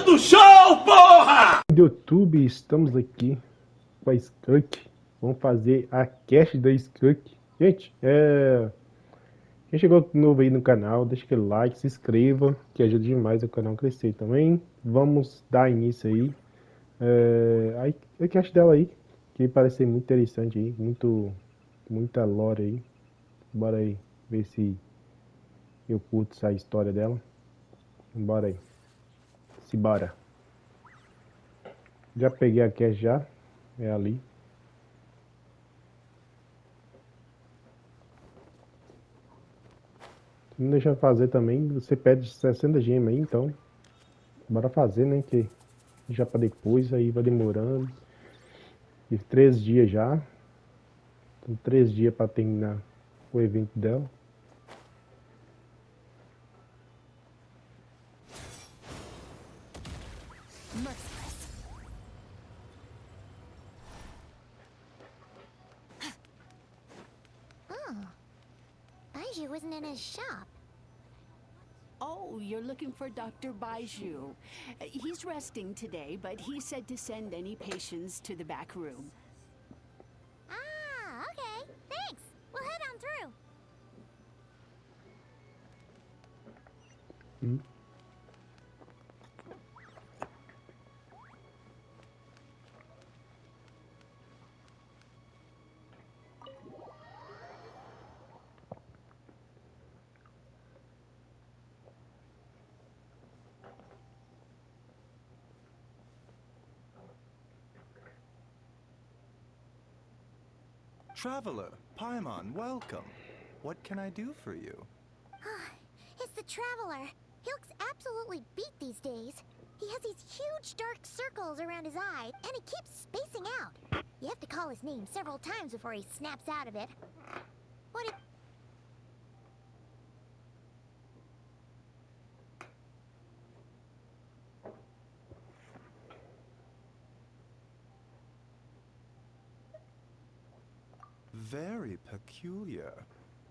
do show, porra! YouTube, estamos aqui com a Skirk. Vamos fazer a cast da Skirk. Gente, quem chegou novo aí no canal, deixa aquele like, se inscreva, que ajuda demais o canal a crescer também. Vamos dar início aí. A cast dela aí, que parece ser muito interessante aí, muita lore aí. Bora aí ver se eu curto essa história dela. Bora aí. Se bora. Já peguei a cast já, é ali. Se não deixa fazer também, você pede 60 gemas aí, então. Bora fazer, né? Que já pra depois, aí vai demorando. E 3 dias já. Tem 3 dias pra terminar o evento dela. Oh, Baiju isn't in his shop. Oh, you're looking for Dr. Baiju. He's resting today, but he said to send any patients to the back room. Ah, okay. Thanks. We'll head on through. Traveler, Paimon, welcome. What can I do for you? It's the Traveler. He looks absolutely beat these days. He has these huge dark circles around his eye, and he keeps spacing out. You have to call his name several times before he snaps out of it. What if... Very peculiar.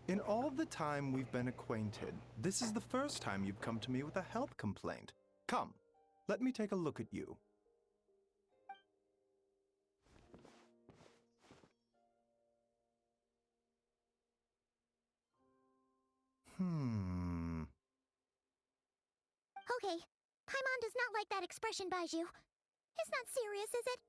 In all the time we've been acquainted, this is the first time you've come to me with a health complaint. Come, let me take a look at you. Okay, Paimon does not like that expression, Baiju. It's not serious, is it?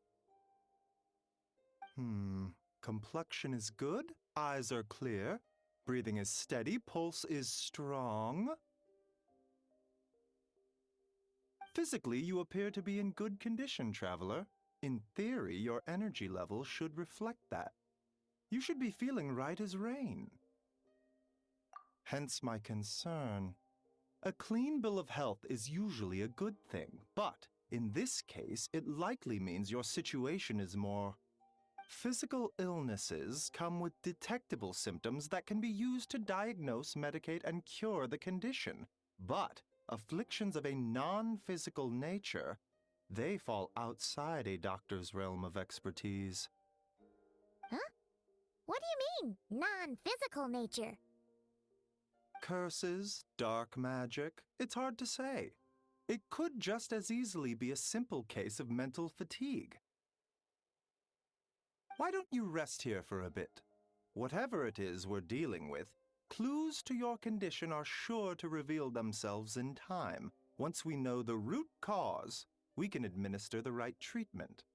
Complexion is good, eyes are clear, breathing is steady, pulse is strong. Physically, you appear to be in good condition, traveler. In theory, your energy level should reflect that. You should be feeling right as rain. Hence my concern. A clean bill of health is usually a good thing, but in this case, it likely means your situation is more... Physical illnesses come with detectable symptoms that can be used to diagnose, medicate, and cure the condition. But afflictions of a non-physical nature, they fall outside a doctor's realm of expertise. Huh? What do you mean, non-physical nature? Curses, dark magic, it's hard to say. It could just as easily be a simple case of mental fatigue. Why don't you rest here for a bit? Whatever it is we're dealing with, clues to your condition are sure to reveal themselves in time. Once we know the root cause, we can administer the right treatment.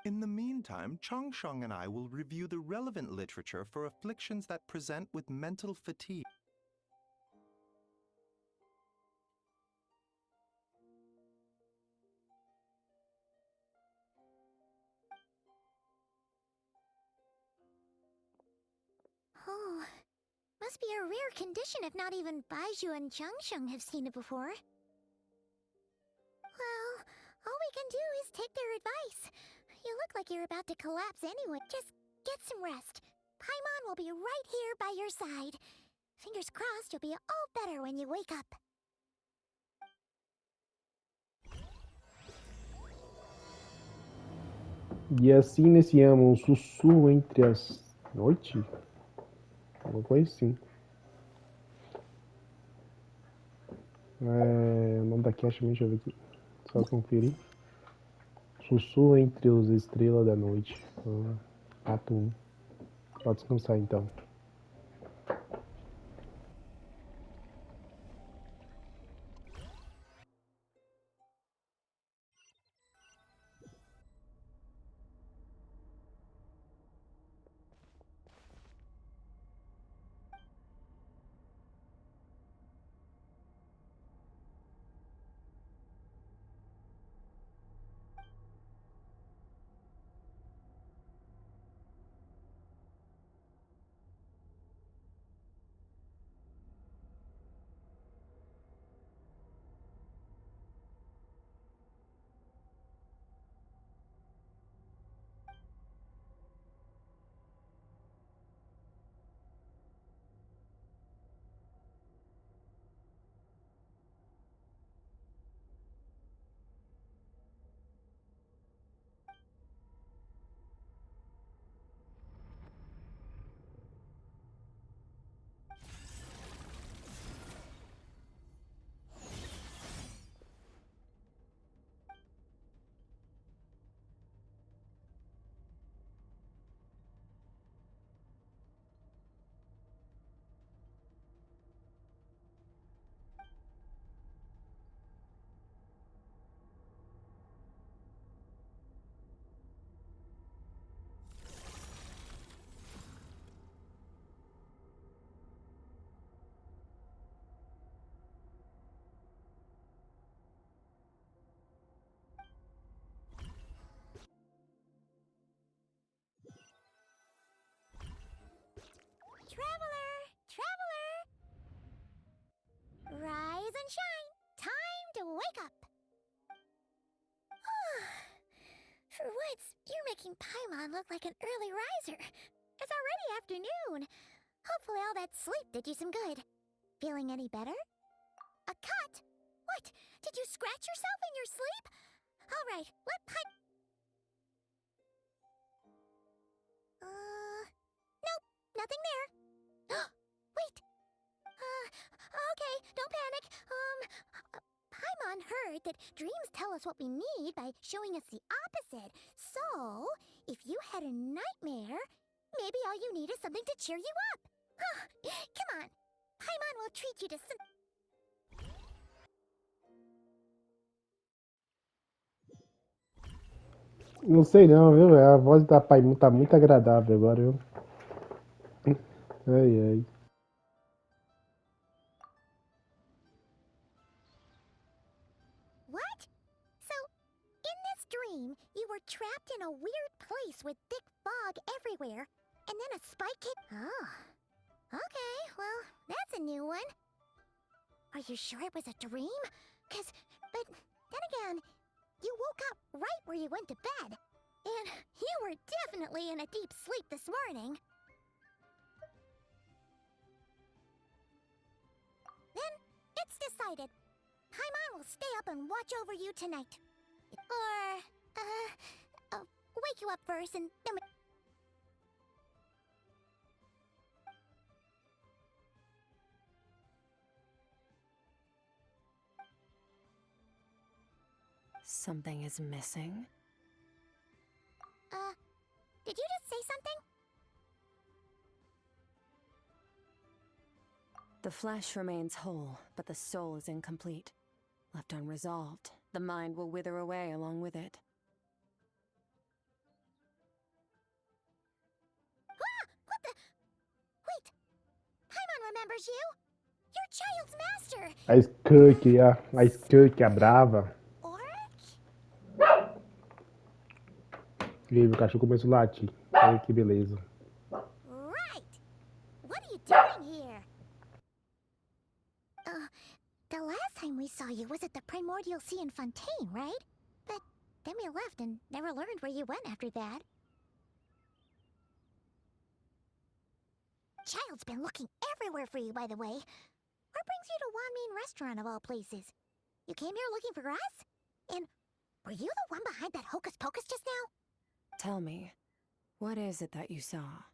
In the meantime, Changsheng and I will review the relevant literature for afflictions that present with mental fatigue. Oh, must be a rare condition if not even Baiju and Changsheng have seen it before. Well, all we can do is take their advice. You look like you're about to collapse anyway. Just get some rest. Paimon will be right here by your side. Fingers crossed you'll be all better when you wake up. E assim iniciamos um sussurro entre as noite. Alguma coisa assim. O nome da cache, deixa eu ver aqui. Só conferir. Sussurro entre os estrelas da noite. Ato 1. Pode descansar então. Traveler! Traveler! Rise and shine! Time to wake up! For once, you're making Paimon look like an early riser. It's already afternoon. Hopefully all that sleep did you some good. Feeling any better? A cut? What? Did you scratch yourself in your sleep? All right, let nope, nothing there. Wait. Okay, don't panic. Paimon heard that dreams tell us what we need by showing us the opposite. So, if you had a nightmare, maybe all you need is something to cheer you up. Come on. Paimon will treat you to some... Não sei não, viu? A voz da Pai tá muito agradável agora, viu? Ai, ai. What? So, in this dream, you were trapped in a weird place with thick fog everywhere, and then a spike hit... Oh. Okay, well, that's a new one. Are you sure it was a dream? But then again, you woke up right where you went to bed. And you were definitely in a deep sleep this morning. Then, it's decided. Paimon will stay up and watch over you tonight. Or, wake you up first and then we... Something is missing? Did you just say something? The flesh remains whole, but the soul is incomplete. Left unresolved, the mind will wither away along with it. Ah! What the... Wait! Paimon remembers you! Your child's master! A Skirk, a brava. E aí, meu cachorro começou a latir. Olha que beleza. Right! What are you doing here? The last time we saw you was at the Primordial Sea in Fontaine, right? But then we left and never learned where you went after that. Child's been looking everywhere for you, by the way. What brings you to Wanmean Restaurant of all places? You came here looking for us? And were you the one behind that hocus pocus just now? Tell me, what is it that you saw?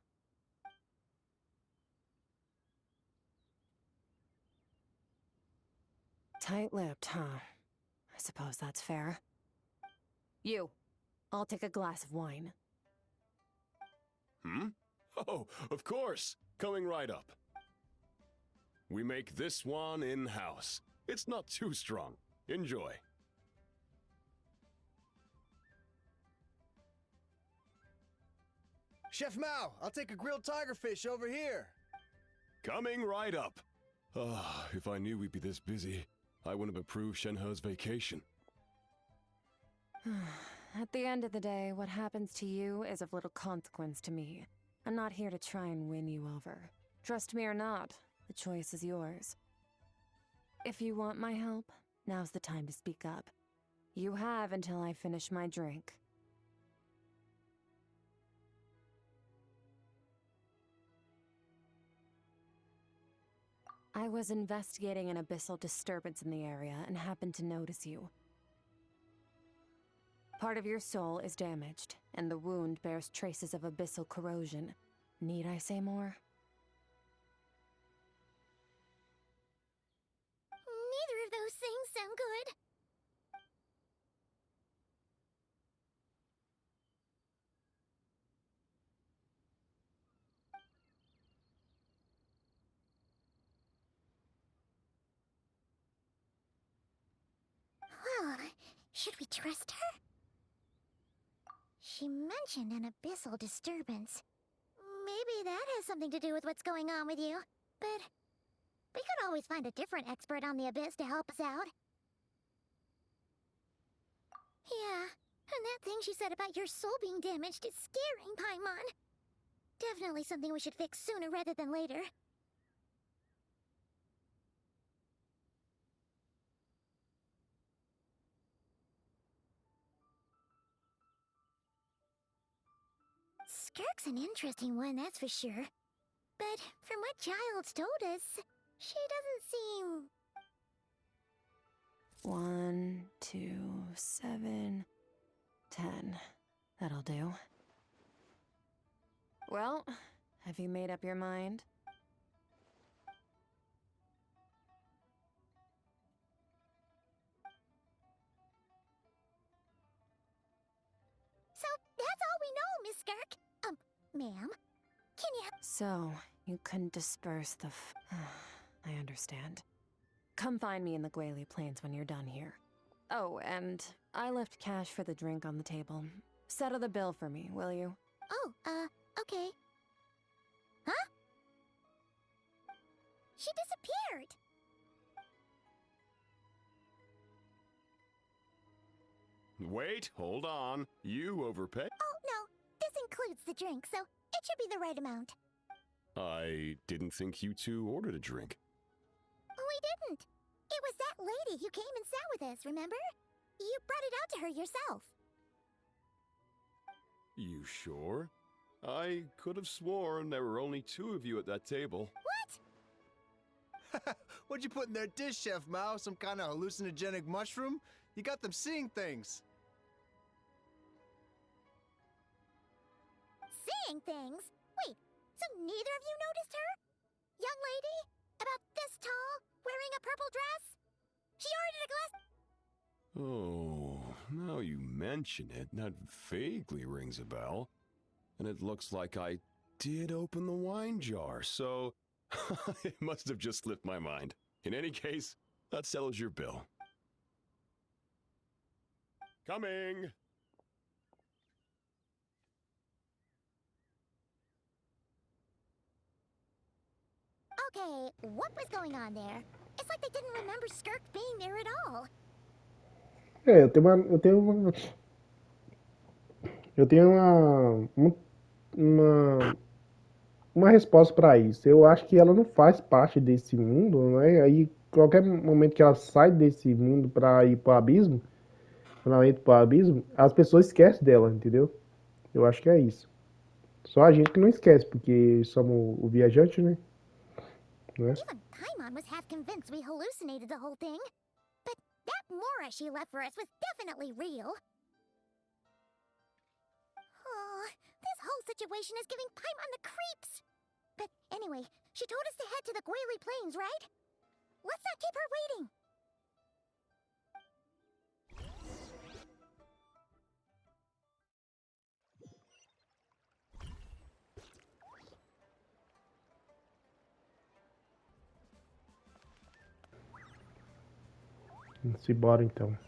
Tight-lipped, huh? I suppose that's fair. You. I'll take a glass of wine. Hmm? Oh, of course. Coming right up. We make this one in-house. It's not too strong. Enjoy. Chef Mao, I'll take a grilled tigerfish over here. Coming right up. Ah, if I knew we'd be this busy, I wouldn't have approved Shenhe's vacation. At the end of the day, what happens to you is of little consequence to me. I'm not here to try and win you over. Trust me or not, the choice is yours. If you want my help, now's the time to speak up. You have until I finish my drink. I was investigating an abyssal disturbance in the area and happened to notice you. Part of your soul is damaged, and the wound bears traces of abyssal corrosion. Need I say more? Neither of those things sound good. Well, should we trust her? She mentioned an abyssal disturbance. Maybe that has something to do with what's going on with you. But we could always find a different expert on the abyss to help us out. Yeah, and that thing she said about your soul being damaged is scaring, Paimon. Definitely something we should fix sooner rather than later. Skirk's an interesting one, that's for sure. But from what Child's told us, she doesn't seem... 1, 2, 7, 10. That'll do. Well, have you made up your mind? So, that's all we know, Miss Skirk. Ma'am, can you... So, you couldn't disperse the I understand. Come find me in the Guili Plains when you're done here. Oh, and I left cash for the drink on the table. Settle the bill for me, will you? Oh, okay. Huh? She disappeared! Wait, hold on. You overpay? Oh, no. This includes the drink, so it should be the right amount. I didn't think you two ordered a drink. We didn't. It was that lady who came and sat with us, remember? You brought it out to her yourself. You sure? I could have sworn there were only 2 of you at that table. What? What'd you put in their dish, Chef Mao? Some kind of hallucinogenic mushroom? You got them seeing things. Seeing things? Wait, so neither of you noticed her? Young lady? About this tall? Wearing a purple dress? She ordered a glass... Oh, now you mention it, that vaguely rings a bell. And it looks like I did open the wine jar, so it must have just slipped my mind. In any case, that settles your bill. Coming! Okay, what was going on there? It's like they didn't remember Skirk being there at all. É, eu tenho uma, uma resposta para isso. Eu acho que ela não faz parte desse mundo, né? Aí, qualquer momento que ela sai desse mundo para ir pro abismo, quando ela entra pro abismo, as pessoas esquecem dela, entendeu? Eu acho que é isso. Só a gente que não esquece, porque somos o viajante, né? Even Paimon was half convinced we hallucinated the whole thing. But that Mora she left for us was definitely real. Oh, this whole situation is giving Paimon the creeps. But anyway, she told us to head to the Guili Plains, right? Let's not keep her waiting. Vamos embora então.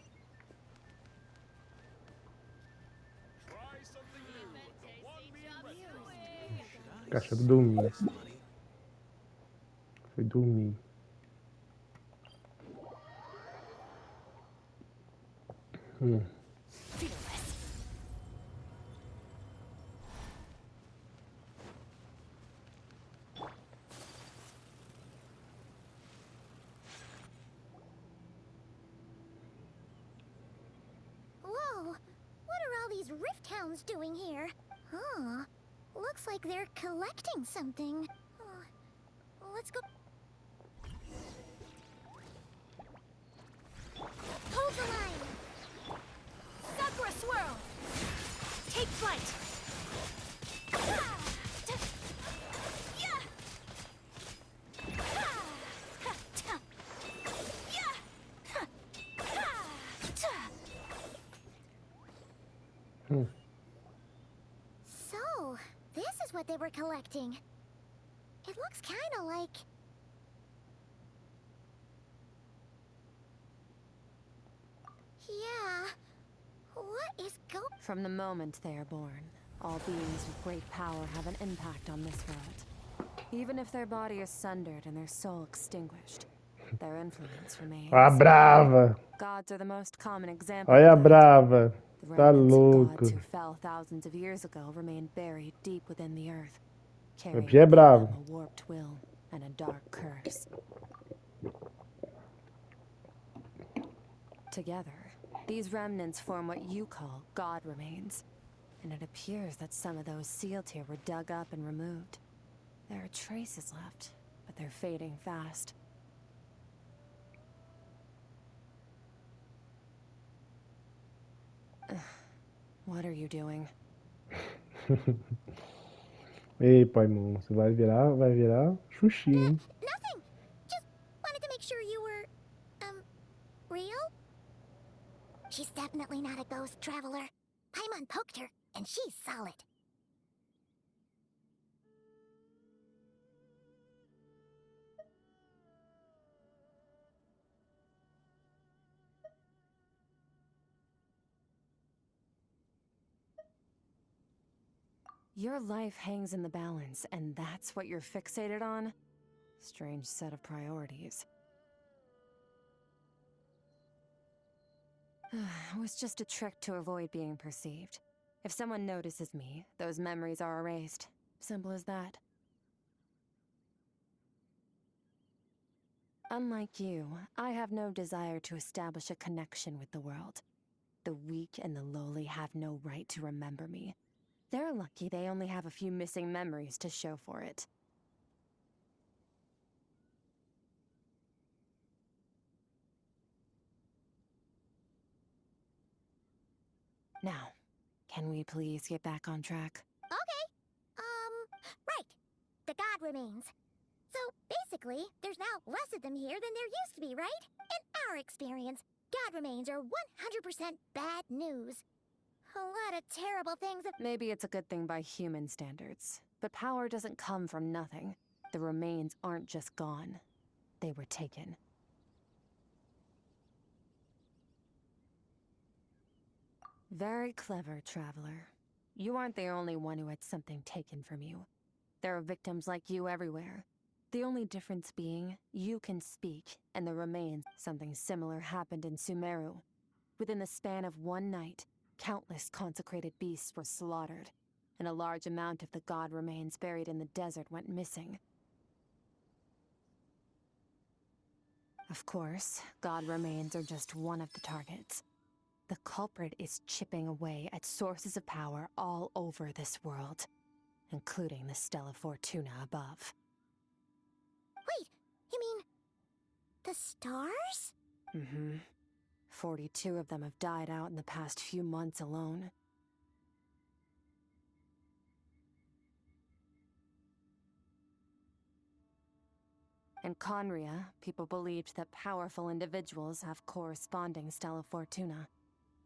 Caixa do dormir. Foi dormir. Whoa! What are all these rift hounds doing here? Huh. Looks like they're collecting something. Let's go. Hold the line! Sakura swirl! Take flight! So, this is what they were collecting. It looks kinda like... Yeah. What is From the moment they are born, all beings with great power have an impact on this world. Even if their body is sundered and their soul extinguished, their influence remains. A brava! Gods are the most common example. Olha a of that. brava! The Tá remnants of louco. gods who fell thousands of years ago remain buried deep within the earth, carrying Bia é with bravo. them a warped will and a dark curse. Together, these remnants form what you call god remains, and it appears that some of those sealed here were dug up and removed. There are traces left, but they're fading fast. What are you doing? Ei, pai, irmão, você vai virar xuxi, hein? Nothing! Just wanted to make sure you were, real? She's definitely not a ghost traveler. Paimon poked her, and she's solid. Your life hangs in the balance, and that's what you're fixated on? Strange set of priorities. It was just a trick to avoid being perceived. If someone notices me, those memories are erased. Simple as that. Unlike you, I have no desire to establish a connection with the world. The weak and the lowly have no right to remember me. They're lucky they only have a few missing memories to show for it. Now, can we please get back on track? Okay. Right. The god remains. So, basically, there's now less of them here than there used to be, right? In our experience, god remains are 100% bad news. A lot of terrible things have... Maybe it's a good thing by human standards, but power doesn't come from nothing. The remains aren't just gone. They were taken. Very clever, traveler. You aren't the only one who had something taken from you. There are victims like you everywhere. The only difference being, you can speak, and the remains. Something similar happened in Sumeru. Within the span of one night, countless consecrated beasts were slaughtered, and a large amount of the god remains buried in the desert went missing. Of course, god remains are just one of the targets. The culprit is chipping away at sources of power all over this world, including the Stella Fortuna above. Wait, you mean... the stars? Mm-hmm. 42 of them have died out in the past few months alone. In Conria, people believed that powerful individuals have corresponding Stella Fortuna.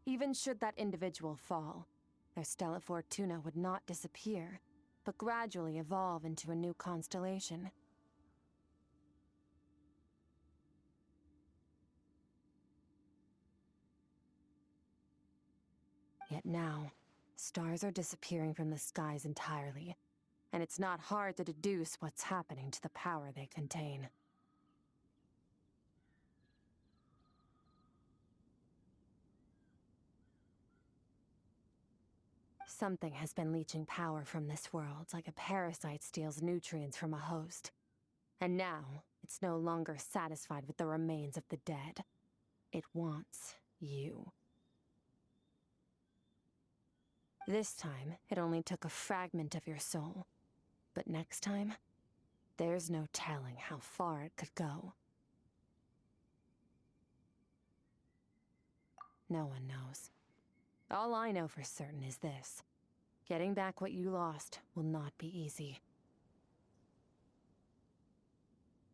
Even should that individual fall, their Stella Fortuna would not disappear, but gradually evolve into a new constellation. Yet now, stars are disappearing from the skies entirely, and it's not hard to deduce what's happening to the power they contain. Something has been leeching power from this world like a parasite steals nutrients from a host. And now, it's no longer satisfied with the remains of the dead. It wants you. This time, it only took a fragment of your soul. But next time, there's no telling how far it could go. No one knows. All I know for certain is this. Getting back what you lost will not be easy.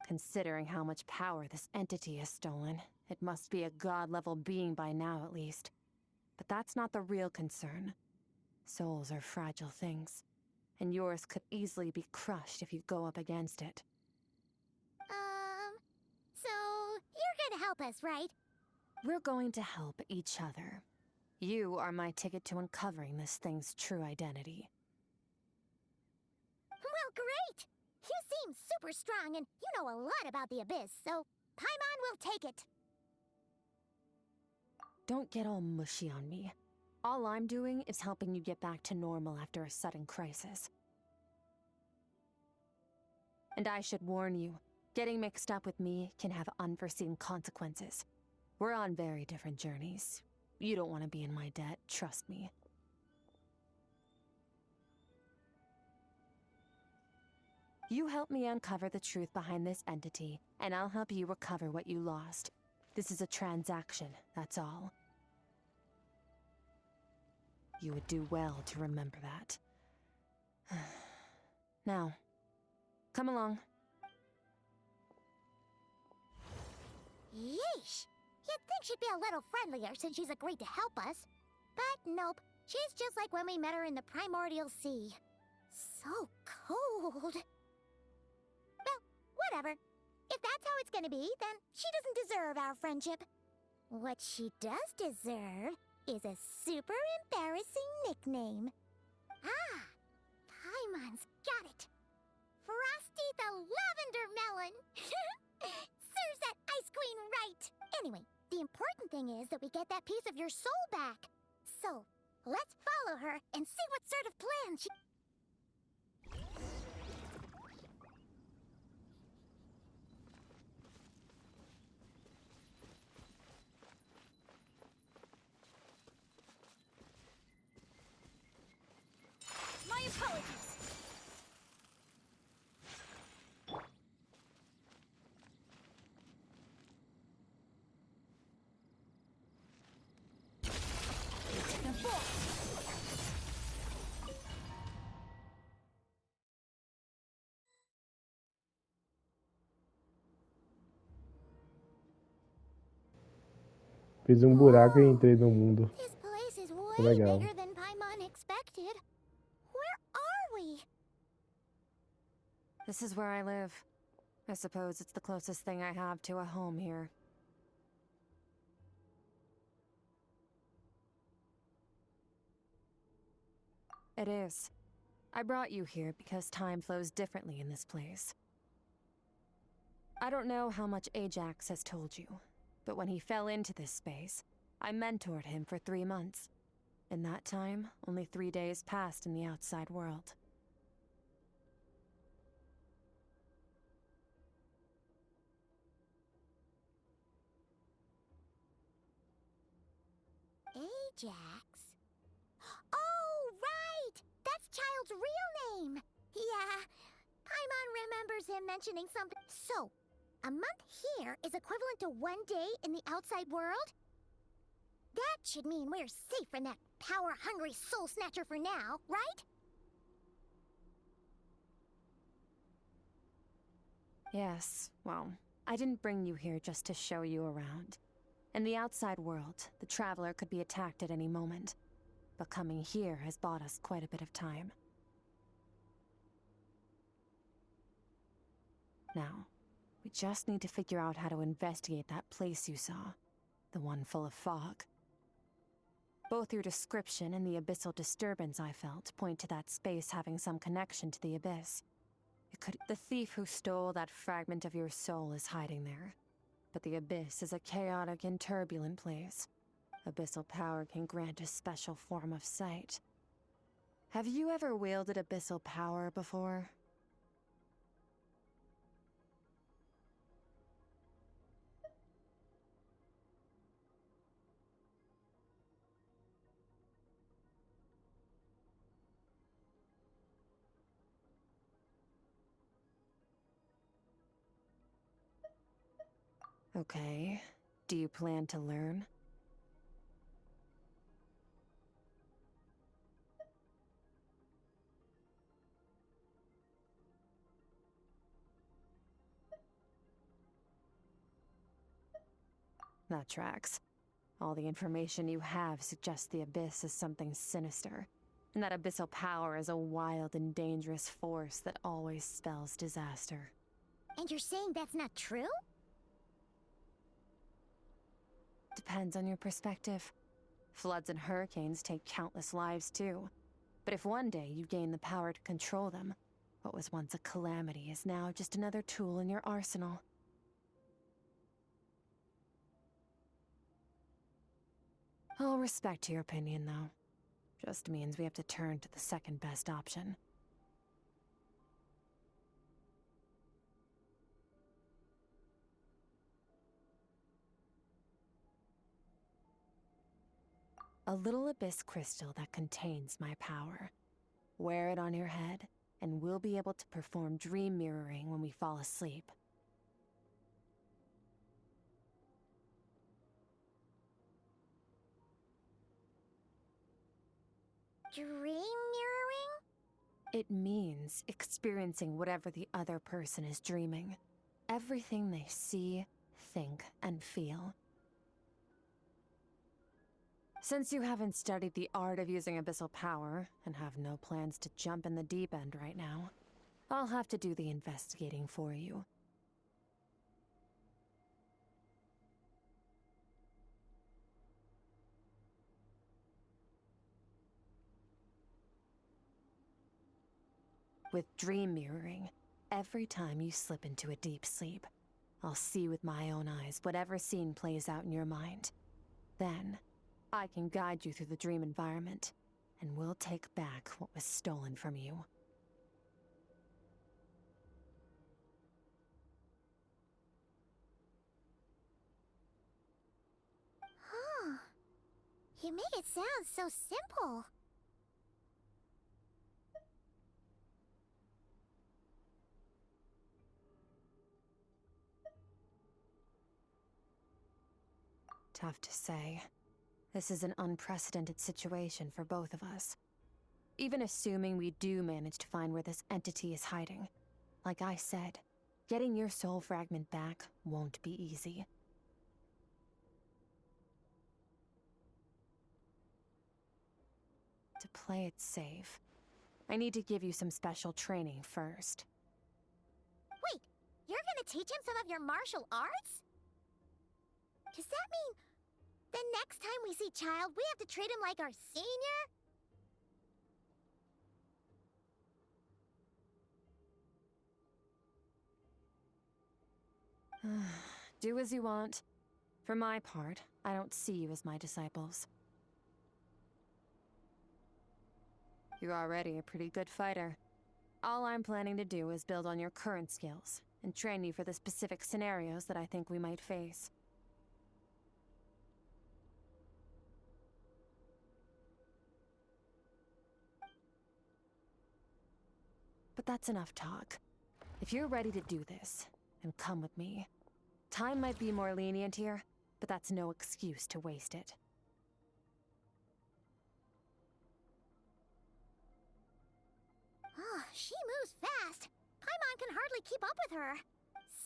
Considering how much power this entity has stolen, it must be a god-level being by now at least. But that's not the real concern. Souls are fragile things, and yours could easily be crushed if you go up against it. So you're gonna help us, right? We're going to help each other. You are my ticket to uncovering this thing's true identity. Well, great! You seem super strong, and you know a lot about the Abyss, so Paimon will take it. Don't get all mushy on me. All I'm doing is helping you get back to normal after a sudden crisis. And I should warn you, getting mixed up with me can have unforeseen consequences. We're on very different journeys. You don't want to be in my debt, trust me. You help me uncover the truth behind this entity, and I'll help you recover what you lost. This is a transaction, that's all. You would do well to remember that. Now, come along. Yeesh! You'd think she'd be a little friendlier since she's agreed to help us. But nope, she's just like when we met her in the Primordial Sea. So cold. Well, whatever. If that's how it's gonna be, then she doesn't deserve our friendship. What she does deserve is a super embarrassing nickname. Ah, Paimon's got it. Frosty the Lavender Melon. Serves that Ice Queen right. Anyway, the important thing is that we get that piece of your soul back. So, let's follow her and see what sort of plan she... My apologies. Fiz um buraco e entrei no mundo. This place is way Legal. bigger than Paimon expected. Where are we? This is where I live. I suppose it's the closest thing I have to a home here. It is. I brought you here because time flows differently in this place. I don't know how much Ajax has told you, but when he fell into this space, I mentored him for 3 months. In that time, only 3 days passed in the outside world. Ajax? Oh, right! That's Child's real name! Yeah, Paimon remembers him mentioning something. So, a month here is equivalent to 1 day in the outside world? That should mean we're safe from that power-hungry soul snatcher for now, right? Yes, well, I didn't bring you here just to show you around. In the outside world, the Traveler could be attacked at any moment. But coming here has bought us quite a bit of time. Now, we just need to figure out how to investigate that place you saw. The one full of fog. Both your description and the abyssal disturbance I felt point to that space having some connection to the abyss. The thief who stole that fragment of your soul is hiding there. But the abyss is a chaotic and turbulent place. Abyssal power can grant a special form of sight. Have you ever wielded abyssal power before? Okay. Do you plan to learn? That tracks. All the information you have suggests the abyss is something sinister, and that abyssal power is a wild and dangerous force that always spells disaster. And you're saying that's not true? Depends on your perspective. Floods and hurricanes take countless lives too. But if one day you gain the power to control them, what was once a calamity is now just another tool in your arsenal. I'll respect your opinion, though. Just means we have to turn to the second best option. A little abyss crystal that contains my power. Wear it on your head, and we'll be able to perform dream mirroring when we fall asleep. Dream mirroring? It means experiencing whatever the other person is dreaming. Everything they see, think, and feel. Since you haven't studied the art of using abyssal power, and have no plans to jump in the deep end right now, I'll have to do the investigating for you. With dream mirroring, every time you slip into a deep sleep, I'll see with my own eyes whatever scene plays out in your mind. Then, I can guide you through the dream environment, and we'll take back what was stolen from you. Huh. You make it sound so simple. Tough to say. This is an unprecedented situation for both of us. Even assuming we do manage to find where this entity is hiding, like I said, getting your soul fragment back won't be easy. To play it safe, I need to give you some special training first. Wait, you're gonna teach him some of your martial arts? Does that mean the next time we see Child, we have to treat him like our senior? Do as you want. For my part, I don't see you as my disciples. You're already a pretty good fighter. All I'm planning to do is build on your current skills, and train you for the specific scenarios that I think we might face. But that's enough talk. If you're ready to do this, then come with me. Time might be more lenient here, but that's no excuse to waste it. Oh, she moves fast. Paimon can hardly keep up with her.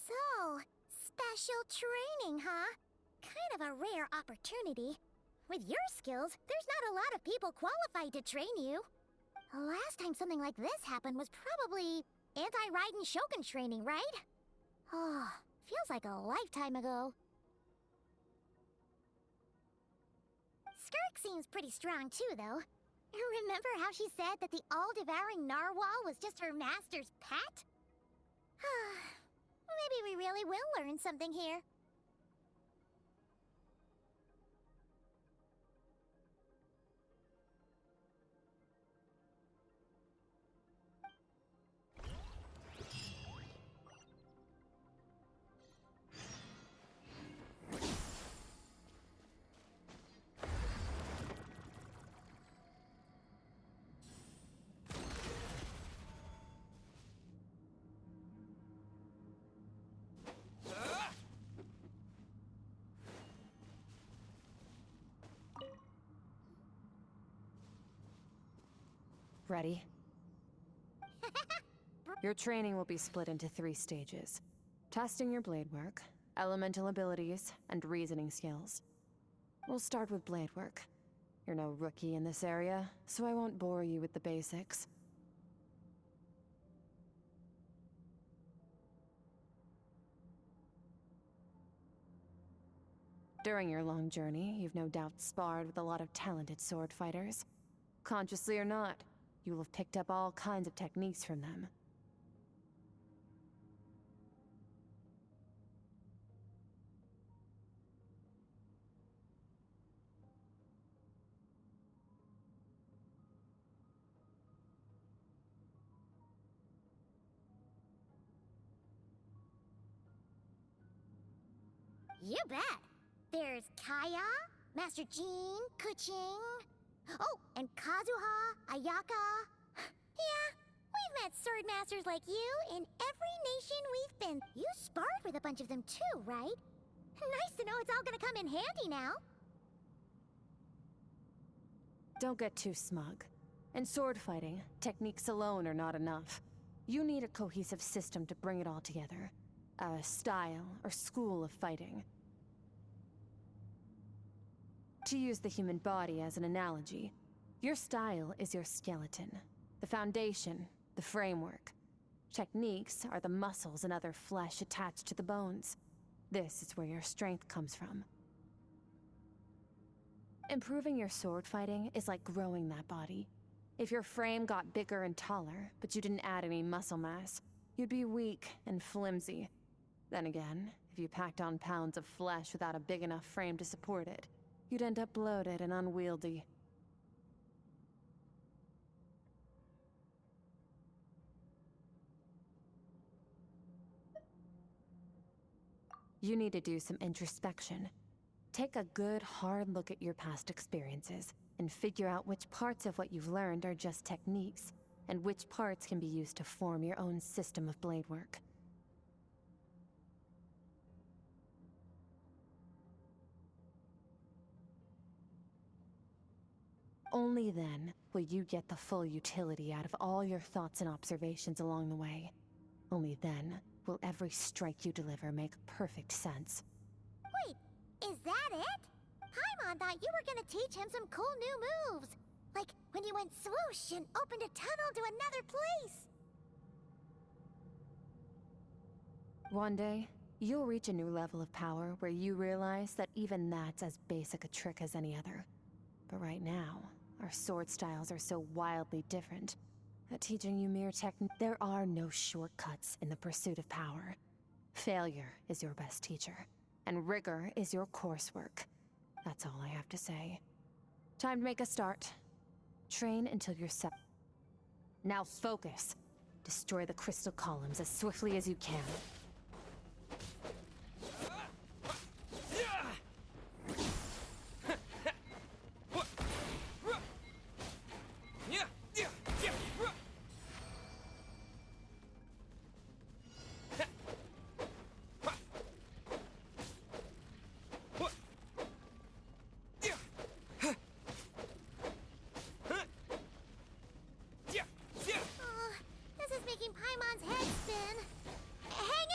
So, special training, huh? Kind of a rare opportunity. With your skills, there's not a lot of people qualified to train you. The last time something like this happened was probably anti-Raiden Shogun training, right? Oh, feels like a lifetime ago. Skirk Skirk seems pretty strong too, though. Remember how she said that the all-devouring narwhal was just her master's pet? Maybe we really will learn something here. Ready? Your training will be split into 3 stages. Testing your blade work, elemental abilities, and reasoning skills. We'll start with blade work. You're no rookie in this area, so I won't bore you with the basics. During your long journey, you've no doubt sparred with a lot of talented sword fighters. Consciously or not, you will have picked up all kinds of techniques from them. You bet. There's Kaya, Master Jean, Kuching. Oh, and Kazuha, Ayaka. Yeah, we've met sword masters like you in every nation we've been. You sparred with a bunch of them too, right? Nice to know it's all gonna come in handy now. Don't get too smug. In sword fighting, techniques alone are not enough. You need a cohesive system to bring it all together. A style or school of fighting. To use the human body as an analogy, your style is your skeleton, the foundation, the framework. Techniques are the muscles and other flesh attached to the bones. This is where your strength comes from. Improving your sword fighting is like growing that body. If your frame got bigger and taller, but you didn't add any muscle mass, you'd be weak and flimsy. Then again, if you packed on pounds of flesh without a big enough frame to support it, you'd end up bloated and unwieldy. You need to do some introspection. Take a good, hard look at your past experiences, and figure out which parts of what you've learned are just techniques, and which parts can be used to form your own system of blade work. Only then will you get the full utility out of all your thoughts and observations along the way. Only then will every strike you deliver make perfect sense. Wait, is that it? Paimon thought you were gonna teach him some cool new moves. Like when you went swoosh and opened a tunnel to another place. One day, you'll reach a new level of power where you realize that even that's as basic a trick as any other. But right now, our sword styles are so wildly different that teaching you mere there are no shortcuts in the pursuit of power. Failure is your best teacher, and rigor is your coursework. That's all I have to say. Time to make a start. Train until you're set. Now focus. Destroy the crystal columns as swiftly as you can. This is making Paimon's head spin. Hang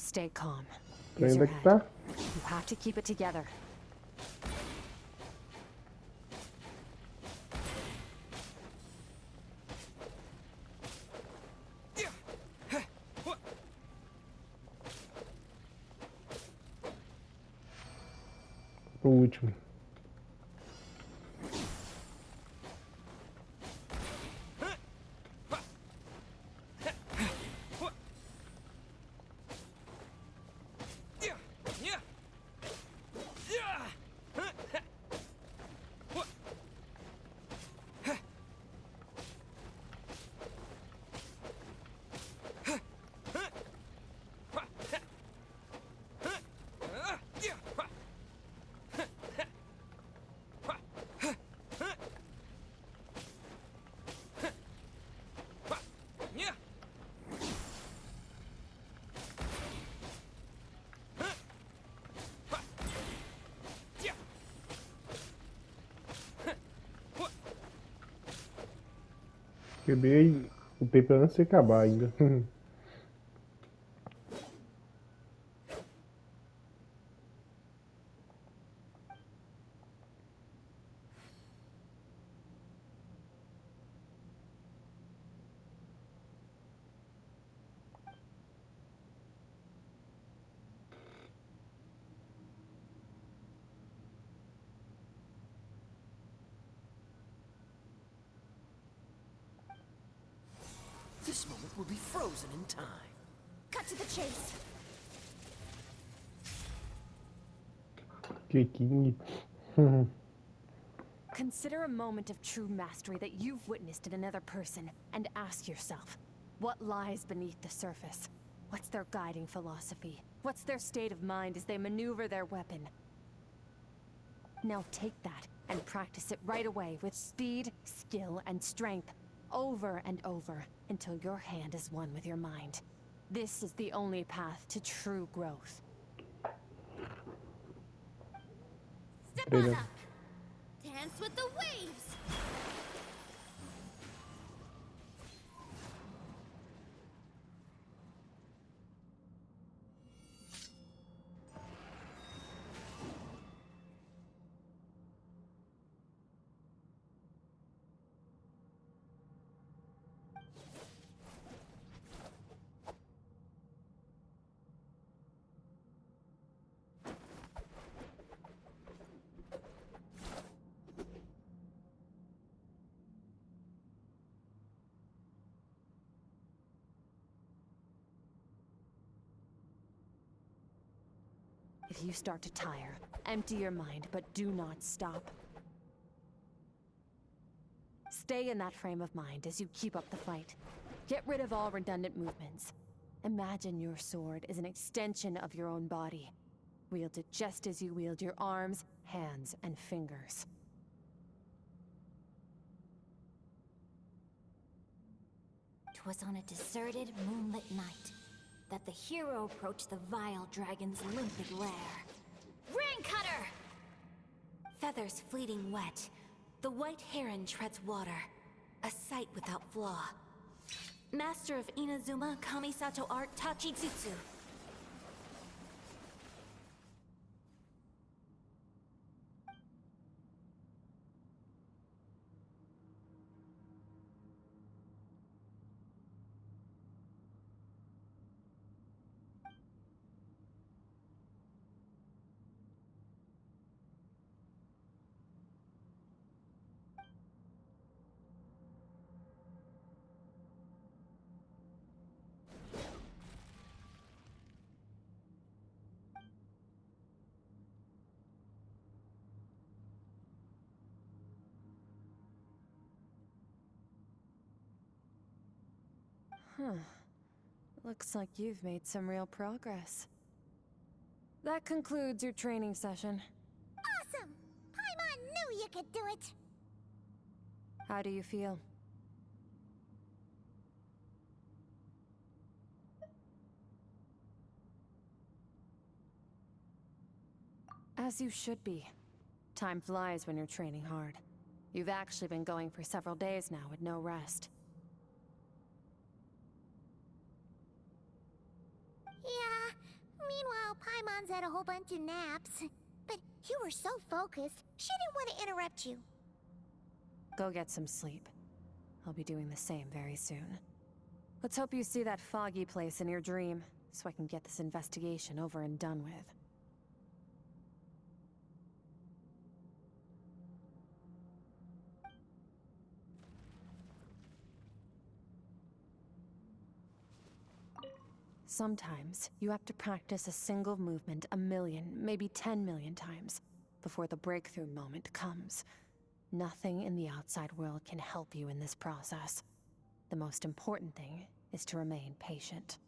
Stay calm. Pra Use onde your é que head. tá? You have to keep it together. O último. Quebrei o paper antes de acabar ainda. This moment will be frozen in time. Cut to the chase. Que King. Consider a moment of true mastery that you've witnessed in another person, and ask yourself, what lies beneath the surface? What's their guiding philosophy? What's their state of mind as they maneuver their weapon? Now take that and practice it right away with speed, skill, and strength, over and over, until your hand is one with your mind. This is the only path to true growth. Step Trailer. on up. Dance with the waves. If you start to tire, empty your mind, but do not stop. Stay in that frame of mind as you keep up the fight. Get rid of all redundant movements. Imagine your sword is an extension of your own body. Wield it just as you wield your arms, hands, and fingers. "'Twas on a deserted, moonlit night that the hero approached the vile dragon's limpid lair. Rain Cutter! Feathers fleeting wet, the white heron treads water, a sight without flaw. Master of Inazuma Kamisato art Tachijutsu. Huh. Looks like you've made some real progress. That concludes your training session. Awesome! Paimon knew you could do it! How do you feel? As you should be. Time flies when you're training hard. You've actually been going for several days now with no rest. Yeah, Meanwhile, Paimon's had a whole bunch of naps. But you were so focused, she didn't want to interrupt you. Go get some sleep. I'll be doing the same very soon. Let's hope you see that foggy place in your dream, so I can get this investigation over and done with. Sometimes, you have to practice a single movement 1,000,000, maybe 10,000,000 times, before the breakthrough moment comes. Nothing in the outside world can help you in this process. The most important thing is to remain patient.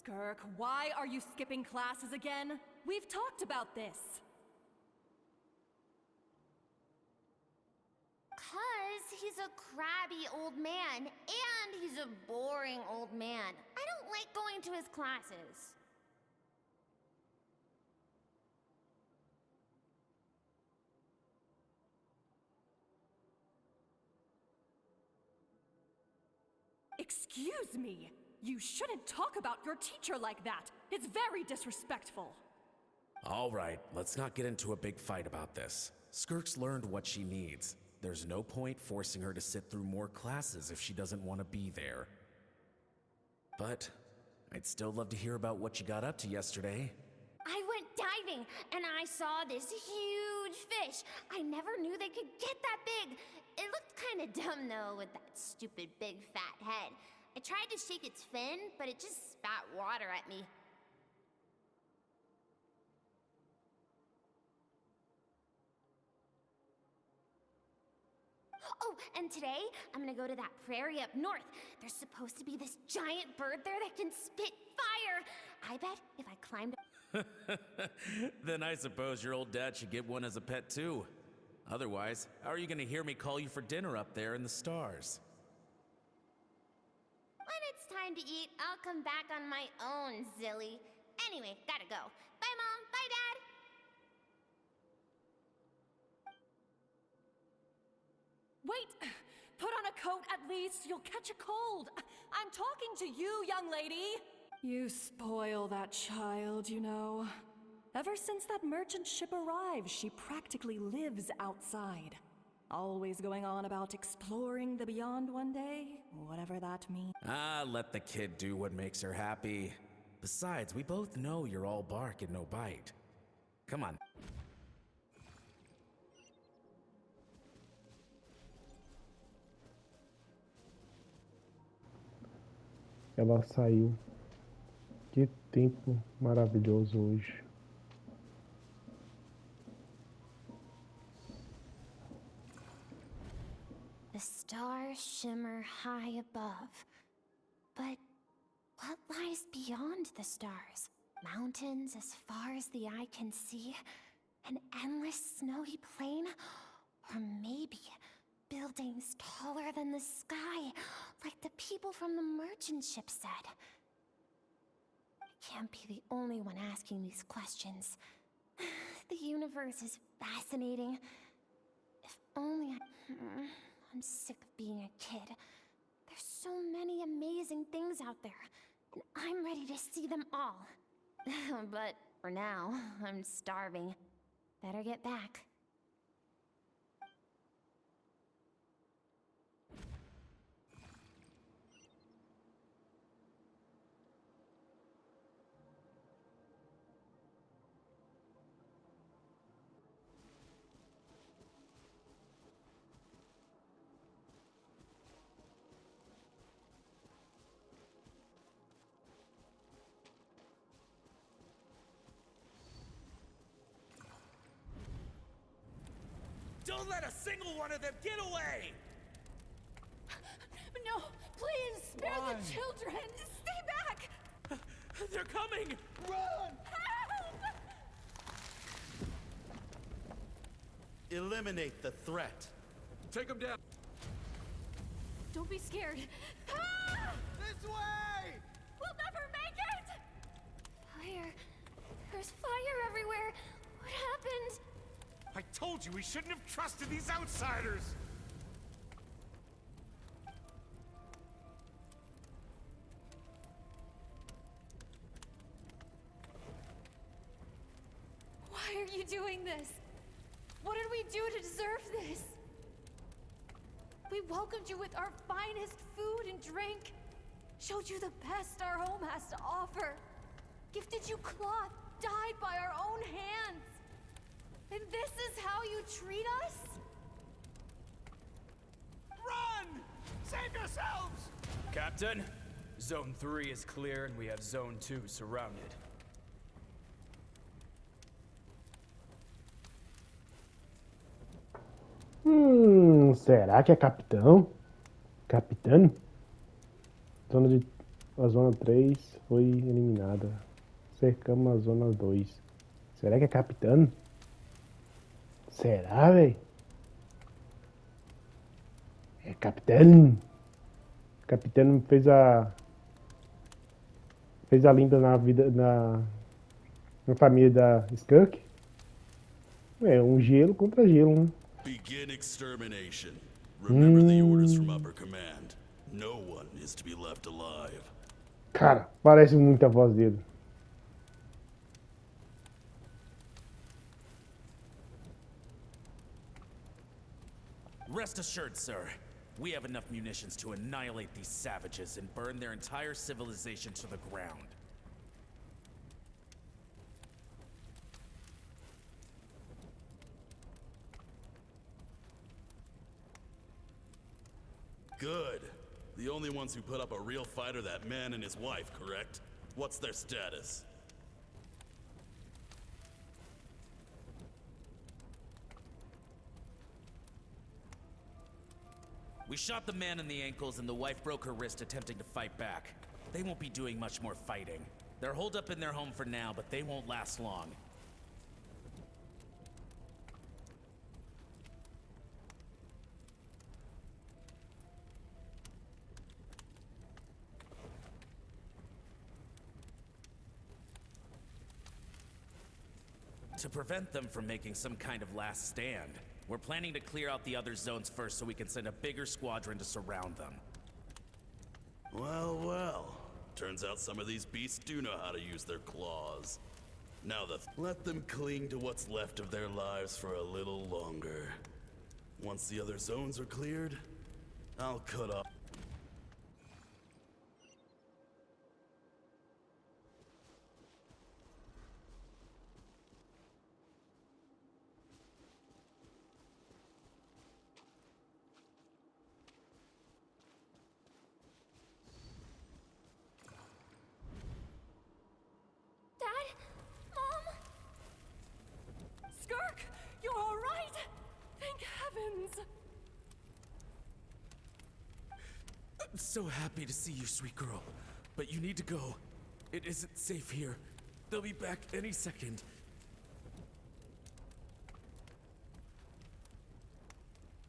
Skirk, why are you skipping classes again? We've talked about this. Cause he's a crabby old man, and he's a boring old man. I don't like going to his classes. Excuse me! You shouldn't talk about your teacher like that! It's very disrespectful! All right, let's not get into a big fight about this. Skirk's learned what she needs. There's no point forcing her to sit through more classes if she doesn't want to be there. But I'd still love to hear about what you got up to yesterday. I went diving, and I saw this huge fish. I never knew they could get that big. It looked kinda dumb, though, with that stupid big fat head. I tried to shake its fin, but it just spat water at me. Oh, and today, I'm gonna go to that prairie up north. There's supposed to be this giant bird there that can spit fire. I bet if I climbed up... Then I suppose your old dad should get one as a pet too. Otherwise, how are you gonna hear me call you for dinner up there in the stars? When it's time to eat, I'll come back on my own, Zilly. Anyway, gotta go. Bye, Mom. Bye, Dad. Wait! Put on a coat at least! ice, you'll catch a cold. I'm talking to you, young lady. You spoil that child, you know. Ever since that merchant ship arrived, she practically lives outside. Always going on about exploring the beyond one day, whatever that means. Ah, let the kid do what makes her happy. Besides, we both know you're all bark and no bite. Come on. Ela saiu. Que tempo maravilhoso hoje. The stars shimmer high above. But what lies beyond the stars? Mountains as far as the eye can see? An endless snowy plain? Or maybe buildings taller than the sky, like the people from the merchant ship said? I can't be the only one asking these questions. The universe is fascinating. If only I'm sick of being a kid. There's so many amazing things out there, and I'm ready to see them all. But for now, I'm starving. Better get back. Don't let a single one of them get away! No, please, spare the children! Stay back! They're coming! Run! Help! Eliminate the threat. Take them down! Don't be scared. Ah! This way! We'll never make it! Fire. There's fire everywhere. What happened? I told you we shouldn't have trusted these outsiders! Why are you doing this? What did we do to deserve this? We welcomed you with our finest food and drink, showed you the best our home has to offer, gifted you cloth dyed by our own hands. And this is how you treat us? Run! Save yourselves! Captain, Zone 3 is clear and we have Zone 2 surrounded. Será que é capitão? Capitão? A zona 3 foi eliminada. Cercamos a zona 2. Será que é capitão? Será, véi? É capitão. Capitão fez a limpa na vida na família da Skirk. É um gelo contra gelo, né? Begin extermination. Remember the orders from upper command. No one is to be left alive. Cara, parece muito a voz dele. Rest assured, sir. We have enough munitions to annihilate these savages and burn their entire civilization to the ground. Good. The only ones who put up a real fight are that man and his wife, correct? What's their status? We shot the man in the ankles and the wife broke her wrist attempting to fight back. They won't be doing much more fighting. They're holed up in their home for now, but they won't last long. To prevent them from making some kind of last stand, we're planning to clear out the other zones first so we can send a bigger squadron to surround them. Well, well. Turns out some of these beasts do know how to use their claws. Now let them cling to what's left of their lives for a little longer. Once the other zones are cleared, I'll cut off. Dad? Mom? Skirk, you're all right? Thank heavens. I'm so happy to see you, sweet girl. But you need to go. It isn't safe here. They'll be back any second.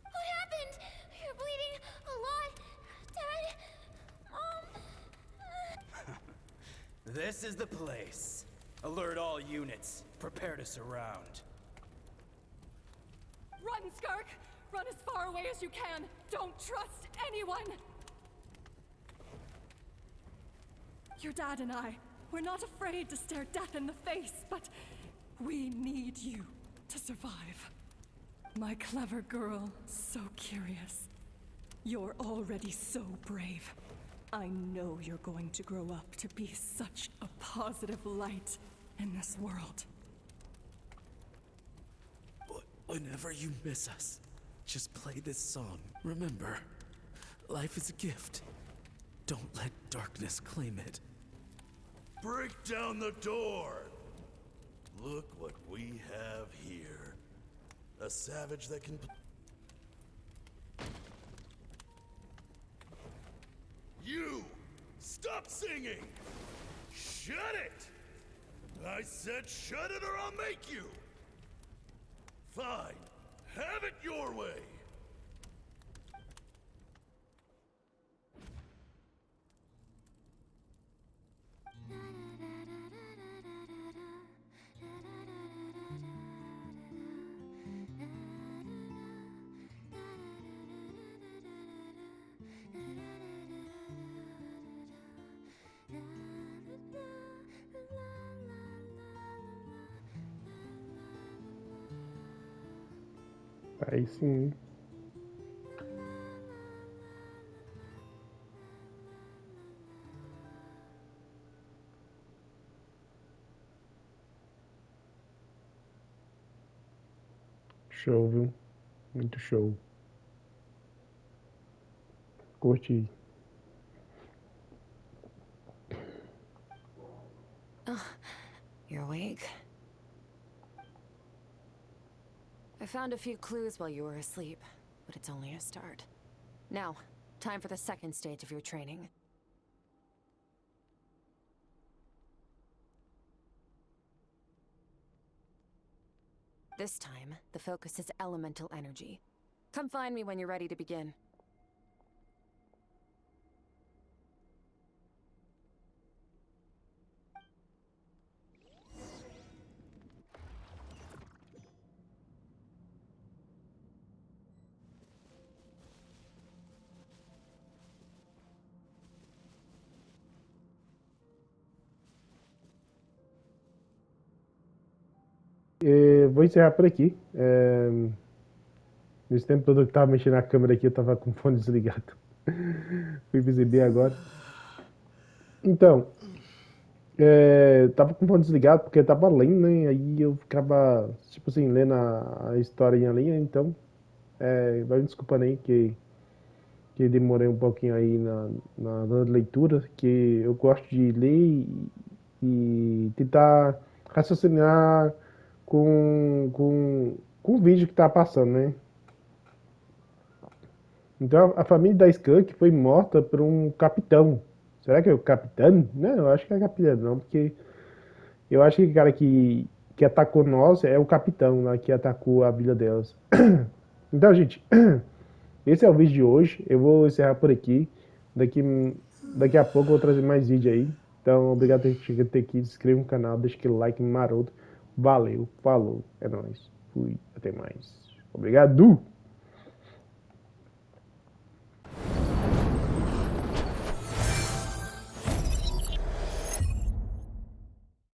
What happened? You're bleeding a lot. Dad? Mom? This is the place. Alert all units. Prepare to surround. Run, Skirk! Run as far away as you can. Don't trust anyone. Your dad and I, we're not afraid to stare death in the face, but we need you to survive. My clever girl, so curious. You're already so brave. I know you're going to grow up to be such a positive light in this world. Whenever you miss us, just play this song. Remember, life is a gift. Don't let darkness claim it. Break down the door! Look what we have here. A savage that can... You! Stop singing! Shut it! I said shut it or I'll make you! Fine. Have it your way! Aí sim. Show, viu? Muito show. Curti. You're awake. I found a few clues while you were asleep, but it's only a start. Now, time for the second stage of your training. This time, the focus is elemental energy. Come find me when you're ready to begin. Vou encerrar por aqui. Nesse tempo todo que tava mexendo na câmera aqui, eu tava com o fone desligado. Fui perceber agora. Então, tava com o fone desligado porque eu tava lendo, né? Aí eu ficava, tipo assim, lendo a historinha ali, então vai me desculpando aí que demorei um pouquinho aí na leitura, que eu gosto de ler e tentar raciocinar com o vídeo que tá passando, né? Então a família da Skirk foi morta por um capitão. Será que é o capitão? Não, eu acho que é capitão não, porque eu acho que o cara que atacou nós é o capitão lá, que atacou a vila delas. Então, gente, esse é o vídeo de hoje. Eu vou encerrar por aqui. Daqui a pouco eu vou trazer mais vídeo aí. Então, obrigado por ter aqui. Se inscreva no canal, deixa aquele like maroto. Valeu, falou, é nóis. Fui, até mais. Obrigado!